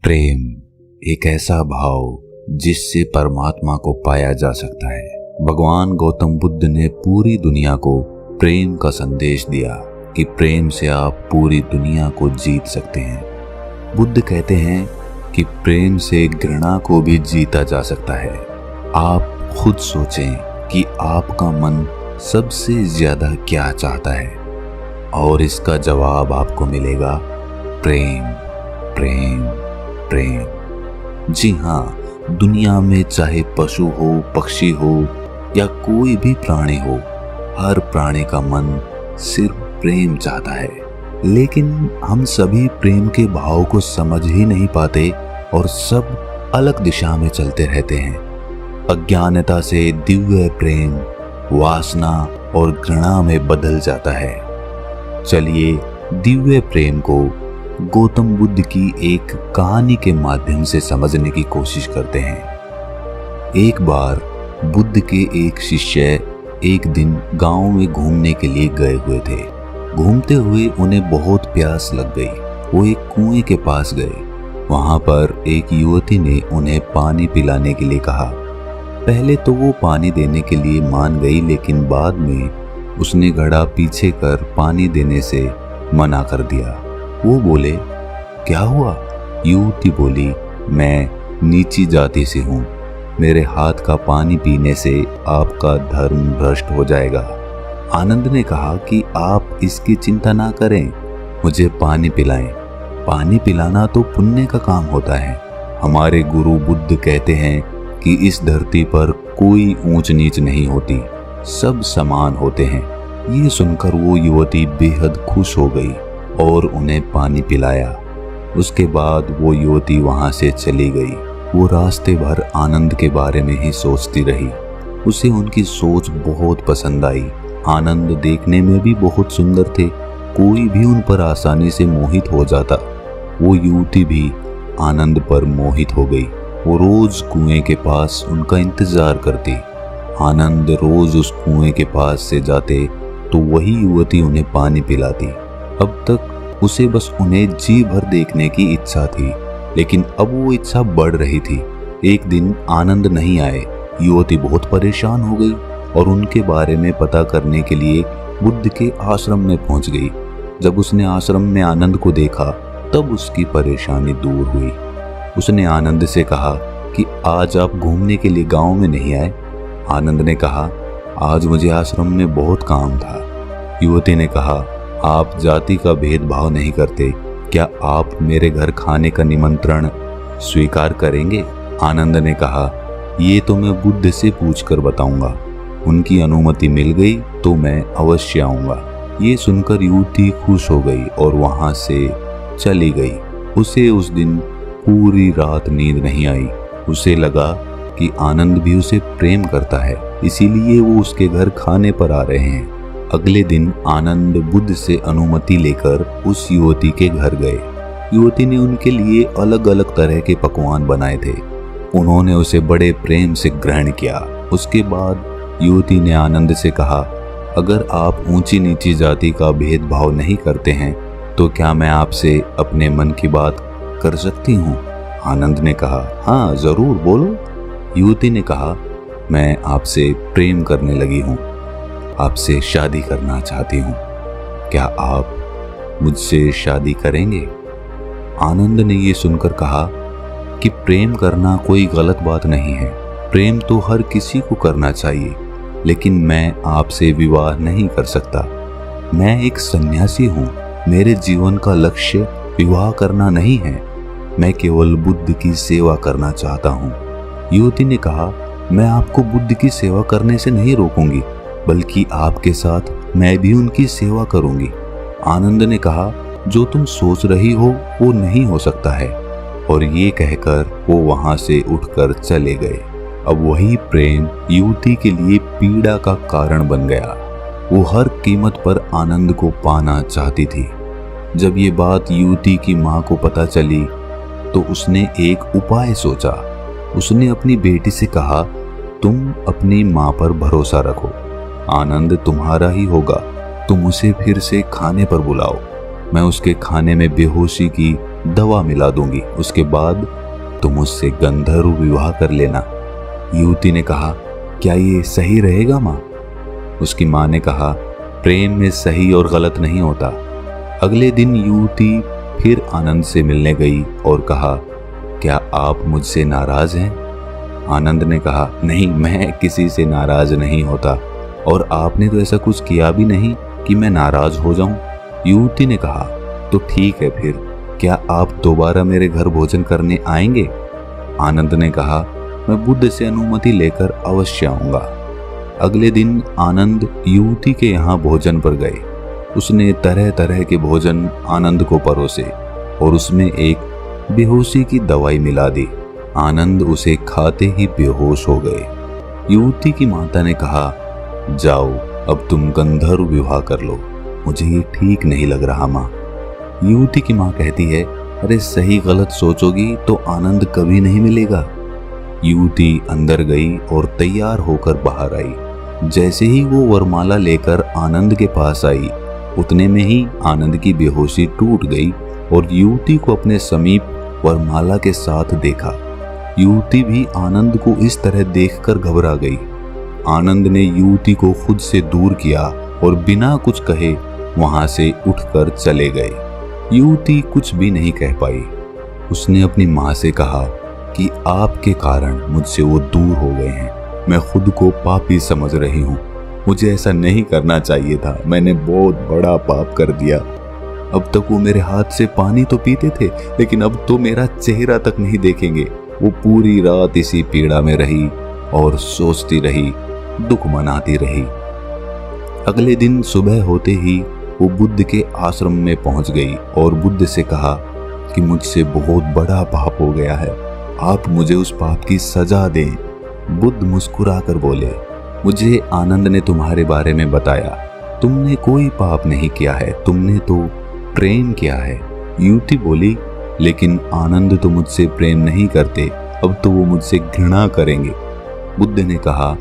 प्रेम एक ऐसा भाव जिससे परमात्मा को पाया जा सकता है। भगवान गौतम बुद्ध ने पूरी दुनिया को प्रेम का संदेश दिया कि प्रेम से आप पूरी दुनिया को जीत सकते हैं। बुद्ध कहते हैं कि प्रेम से घृणा को भी जीता जा सकता है। आप खुद सोचें कि आपका मन सबसे ज्यादा क्या चाहता है और इसका जवाब आपको मिलेगा प्रेम, प्रेम, प्रेम। जी हाँ, दुनिया में चाहे पशु हो, पक्षी हो या कोई भी प्राणी हो, हर प्राणी का मन सिर्फ प्रेम चाहता है। लेकिन हम सभी प्रेम के भाव को समझ ही नहीं पाते और सब अलग दिशा में चलते रहते हैं। अज्ञानता से दिव्य प्रेम वासना और घृणा में बदल जाता है। चलिए दिव्य प्रेम को गौतम बुद्ध की एक कहानी के माध्यम से समझने की कोशिश करते हैं। एक बार बुद्ध के एक शिष्य एक दिन गांव में घूमने के लिए गए हुए थे। घूमते हुए उन्हें बहुत प्यास लग गई। वो एक कुएं के पास गए। वहां पर एक युवती ने उन्हें पानी पिलाने के लिए कहा। पहले तो वो पानी देने के लिए मान गई, लेकिन बाद में उसने घड़ा पीछे कर पानी देने से मना कर दिया। वो बोले, क्या हुआ? युवती बोली, मैं नीची जाति से हूँ। मेरे हाथ का पानी पीने से आपका धर्म भ्रष्ट हो जाएगा। आनंद ने कहा कि आप इसकी चिंता ना करें, मुझे पानी पिलाएं। पानी पिलाना तो पुण्य का काम होता है। हमारे गुरु बुद्ध कहते हैं कि इस धरती पर कोई ऊंच नीच नहीं होती, सब समान होते हैं। ये सुनकर वो युवती बेहद खुश हो गई और उन्हें पानी पिलाया। उसके बाद वो युवती वहां से चली गई। वो रास्ते भर आनंद के बारे में ही सोचती रही। उसे उनकी सोच बहुत पसंद आई। आनंद देखने में भी बहुत सुंदर थे। कोई भी उन पर आसानी से मोहित हो जाता। वो युवती भी आनंद पर मोहित हो गई। वो रोज कुएं के पास उनका इंतजार करती। आनंद रोज उस कुएं के पास से जाते तो वही युवती उन्हें पानी पिलाती। अब तक उसे बस उन्हें जी भर देखने की इच्छा थी, लेकिन अब वो इच्छा बढ़ रही थी। एक दिन आनंद नहीं आए। युवती बहुत परेशान हो गई और उनके बारे में पता करने के लिए बुद्ध के आश्रम में पहुंच गई। जब उसने आश्रम में आनंद को देखा तब उसकी परेशानी दूर हुई। उसने आनंद से कहा कि आज आप घूमने के लिए गांव में नहीं आए। आनंद ने कहा, आज मुझे आश्रम में बहुत काम था। युवती ने कहा, आप जाति का भेदभाव नहीं करते, क्या आप मेरे घर खाने का निमंत्रण स्वीकार करेंगे? आनंद ने कहा, ये तो मैं बुद्ध से पूछकर बताऊंगा। उनकी अनुमति मिल गई तो मैं अवश्य आऊंगा। ये सुनकर युवती खुश हो गई और वहां से चली गई। उसे उस दिन पूरी रात नींद नहीं आई। उसे लगा कि आनंद भी उसे प्रेम करता है, इसीलिए वो उसके घर खाने पर आ रहे हैं। अगले दिन आनंद बुद्ध से अनुमति लेकर उस युवती के घर गए। युवती ने उनके लिए अलग अलग तरह के पकवान बनाए थे। उन्होंने उसे बड़े प्रेम से ग्रहण किया। उसके बाद युवती ने आनंद से कहा, अगर आप ऊंची नीची जाति का भेदभाव नहीं करते हैं तो क्या मैं आपसे अपने मन की बात कर सकती हूँ? आनंद ने कहा, हाँ जरूर बोलो। युवती ने कहा, मैं आपसे प्रेम करने लगी हूँ, आपसे शादी करना चाहती हूँ। क्या आप मुझसे शादी करेंगे? आनंद ने ये सुनकर कहा कि प्रेम करना कोई गलत बात नहीं है। प्रेम तो हर किसी को करना चाहिए, लेकिन मैं आपसे विवाह नहीं कर सकता। मैं एक सन्यासी हूँ। मेरे जीवन का लक्ष्य विवाह करना नहीं है। मैं केवल बुद्ध की सेवा करना चाहता हूँ। युवती ने कहा, मैं आपको बुद्ध की सेवा करने से नहीं रोकूंगी, बल्कि आपके साथ मैं भी उनकी सेवा करूंगी। आनंद ने कहा, जो तुम सोच रही हो वो नहीं हो सकता है। और ये कहकर वो वहां से उठकर चले गए। अब वही प्रेम युवती के लिए पीड़ा का कारण बन गया। वो हर कीमत पर आनंद को पाना चाहती थी। जब ये बात युवती की माँ को पता चली तो उसने एक उपाय सोचा। उसने अपनी बेटी से कहा, तुम अपनी माँ पर भरोसा रखो, आनंद तुम्हारा ही होगा। तुम उसे फिर से खाने पर बुलाओ। मैं उसके खाने में बेहोशी की दवा मिला दूंगी, उसके बाद तुम उससे गंधर्व विवाह कर लेना। युवती ने कहा, क्या ये सही रहेगा माँ? उसकी माँ ने कहा, प्रेम में सही और गलत नहीं होता। अगले दिन युवती फिर आनंद से मिलने गई और कहा, क्या आप मुझसे नाराज हैं? आनंद ने कहा, नहीं, मैं किसी से नाराज नहीं होता और आपने तो ऐसा कुछ किया भी नहीं कि मैं नाराज हो जाऊं। युवती ने कहा, तो ठीक है, फिर क्या आप दोबारा मेरे घर भोजन करने आएंगे? आनंद ने कहा, मैं बुद्ध से अनुमति लेकर अवश्य आऊंगा। अगले दिन आनंद युवती के यहाँ भोजन पर गए। उसने तरह तरह के भोजन आनंद को परोसे और उसमें एक बेहोशी की दवाई मिला दी। आनंद उसे खाते ही बेहोश हो गए। युवती की माता ने कहा, जाओ अब तुम गंधर्व विवाह कर लो, मुझे ये ठीक नहीं लग रहा माँ। युवती की माँ कहती है, अरे सही गलत सोचोगी तो आनंद कभी नहीं मिलेगा। युवती अंदर गई और तैयार होकर बाहर आई। जैसे ही वो वरमाला लेकर आनंद के पास आई, उतने में ही आनंद की बेहोशी टूट गई और युवती को अपने समीप वरमाला के साथ देखा। युवती भी आनंद को इस तरह देखकर घबरा गई। आनंद ने युवती को खुद से दूर किया और बिना कुछ कहे वहां से उठकर चले गए। युवती कुछ भी नहीं कह पाई। उसने अपनी माँ से कहा कि आपके कारण मुझसे वो दूर हो गए हैं। मैं खुद को पापी समझ रही हूँ। मुझे ऐसा नहीं करना चाहिए था। मैंने बहुत बड़ा पाप कर दिया। अब तक वो मेरे हाथ से पानी तो पीते थे, लेकिन अब तो मेरा चेहरा तक नहीं देखेंगे। वो पूरी रात इसी पीड़ा में रही और सोचती रही, दुख मनाती रही। अगले दिन सुबह होते ही वो बुद्ध के आश्रम में पहुंच गई और बुद्ध से कहा कि मुझसे बहुत बड़ा पाप हो गया है, आप मुझे उस पाप की सजा दें। बुद्ध मुस्कुराकर बोले, मुझे आनंद ने तुम्हारे बारे में बताया, तुमने कोई पाप नहीं किया है, तुमने तो प्रेम किया है। युवती बोली, लेकिन आनंद तो मुझसे प्रेम नहीं करते, अब तो वो मुझसे घृणा करेंगे। बुद्ध ने कहा,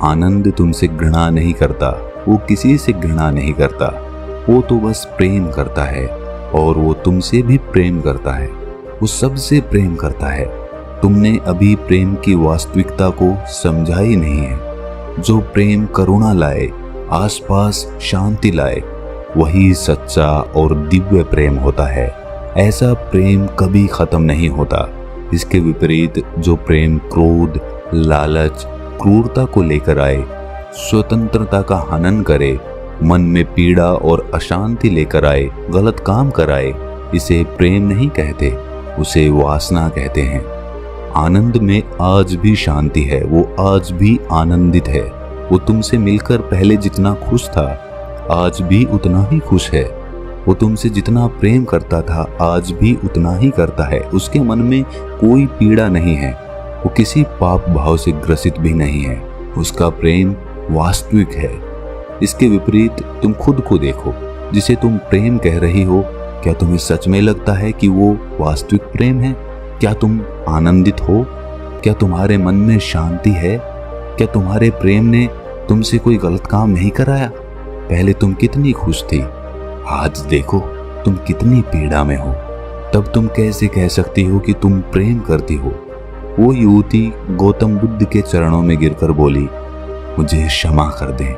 आनंद तुमसे घृणा नहीं करता, वो किसी से घृणा नहीं करता, वो तो बस प्रेम करता है और वो तुमसे भी प्रेम करता है, वो सबसे प्रेम करता है। तुमने अभी प्रेम की वास्तविकता को समझा ही नहीं है। जो प्रेम करुणा लाए, आसपास शांति लाए, वही सच्चा और दिव्य प्रेम होता है। ऐसा प्रेम कभी खत्म नहीं होता। इसके विपरीत जो प्रेम क्रोध, लालच, क्रूरता को लेकर आए, स्वतंत्रता का हनन करे, मन में पीड़ा और अशांति लेकर आए, गलत काम कराए, इसे प्रेम नहीं कहते, उसे वासना कहते हैं। आनंद में आज भी शांति है, वो आज भी आनंदित है। वो तुमसे मिलकर पहले जितना खुश था, आज भी उतना ही खुश है। वो तुमसे जितना प्रेम करता था, आज भी उतना ही करता है। उसके मन में कोई पीड़ा नहीं है, वो किसी पाप भाव से ग्रसित भी नहीं है। उसका प्रेम वास्तविक है। इसके विपरीत तुम खुद को देखो, जिसे तुम प्रेम कह रही हो, क्या तुम्हें सच में लगता है कि वो वास्तविक प्रेम है? क्या तुम आनंदित हो? क्या तुम्हारे मन में शांति है? क्या तुम्हारे प्रेम ने तुमसे कोई गलत काम नहीं कराया? पहले तुम कितनी खुश थी, आज देखो तुम कितनी पीड़ा में हो। तब तुम कैसे कह सकती हो कि तुम प्रेम करती हो? वो युवती गौतम बुद्ध के चरणों में गिरकर बोली, मुझे क्षमा कर दें,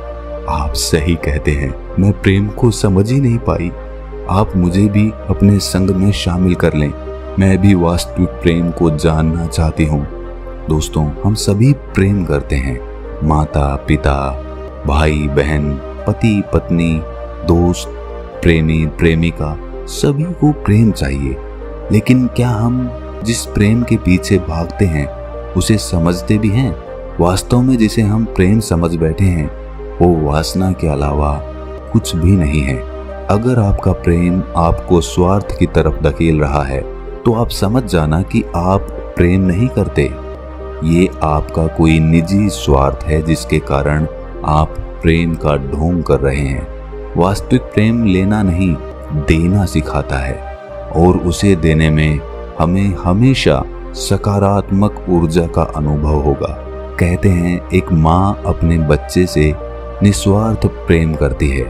आप सही कहते हैं, मैं प्रेम को समझ ही नहीं पाई। आप मुझे भी अपने संग में शामिल कर लें, मैं भी वास्तविक प्रेम को जानना चाहती हूँ। दोस्तों, हम सभी प्रेम करते हैं। माता पिता, भाई बहन, पति पत्नी, दोस्त, प्रेमी प्रेमिका, सभी को प्रेम चाहिए। लेकिन क्या हम जिस प्रेम के पीछे भागते हैं उसे समझते भी हैं? वास्तव में जिसे हम प्रेम समझ बैठे हैं वो वासना के अलावा कुछ भी नहीं है। अगर आपका प्रेम आपको स्वार्थ की तरफ धकेल रहा है तो आप समझ जाना कि आप प्रेम नहीं करते। ये आपका कोई निजी स्वार्थ है जिसके कारण आप प्रेम का ढोंग कर रहे हैं। वास्तविक प्रेम लेना नहीं, देना सिखाता है और उसे देने में हमें हमेशा सकारात्मक ऊर्जा का अनुभव होगा। कहते हैं एक माँ अपने बच्चे से निस्वार्थ प्रेम करती है।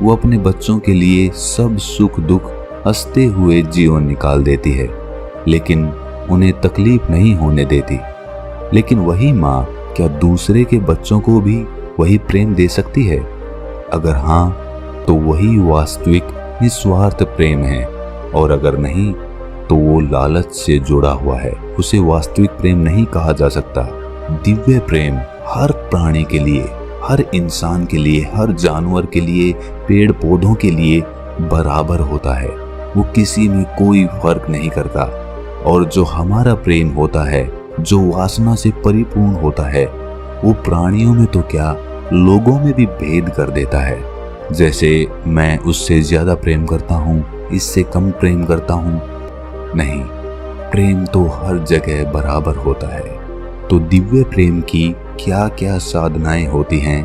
वो अपने बच्चों के लिए सब सुख दुख हंसते हुए जीवन निकाल देती है, लेकिन उन्हें तकलीफ नहीं होने देती। लेकिन वही माँ क्या दूसरे के बच्चों को भी वही प्रेम दे सकती है? अगर हाँ, तो वही वास्तविक निस्वार्थ प्रेम है, और अगर नहीं तो वो लालच से जुड़ा हुआ है। उसे वास्तविक प्रेम नहीं कहा जा सकता। दिव्य प्रेम हर प्राणी के लिए, हर इंसान के लिए, हर जानवर के लिए, पेड़ पौधों के लिए बराबर होता है। वो किसी में कोई फर्क नहीं करता। और जो हमारा प्रेम होता है, जो वासना से परिपूर्ण होता है, वो प्राणियों में तो क्या, लोगों में भी भेद कर देता है। जैसे मैं उससे ज्यादा प्रेम करता हूँ, इससे कम प्रेम करता हूँ, नहीं, प्रेम तो हर जगह बराबर होता है। तो दिव्य प्रेम की क्या क्या साधनाएं होती हैं,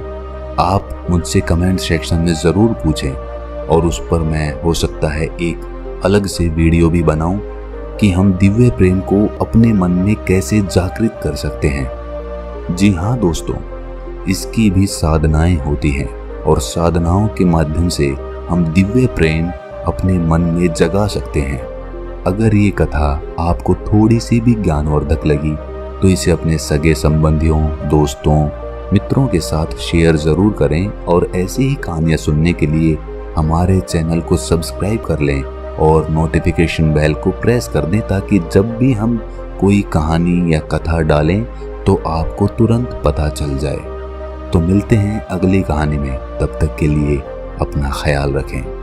आप मुझसे कमेंट सेक्शन में जरूर पूछें, और उस पर मैं हो सकता है एक अलग से वीडियो भी बनाऊं कि हम दिव्य प्रेम को अपने मन में कैसे जागृत कर सकते हैं। जी हाँ दोस्तों, इसकी भी साधनाएं होती हैं, और साधनाओं के माध्यम से हम दिव्य प्रेम अपने मन में जगा सकते हैं। अगर ये कथा आपको थोड़ी सी भी ज्ञानवर्धक लगी तो इसे अपने सगे संबंधियों, दोस्तों, मित्रों के साथ शेयर जरूर करें, और ऐसी ही कहानियां सुनने के लिए हमारे चैनल को सब्सक्राइब कर लें और नोटिफिकेशन बेल को प्रेस कर दें, ताकि जब भी हम कोई कहानी या कथा डालें तो आपको तुरंत पता चल जाए। तो मिलते हैं अगली कहानी में, तब तक के लिए अपना ख्याल रखें।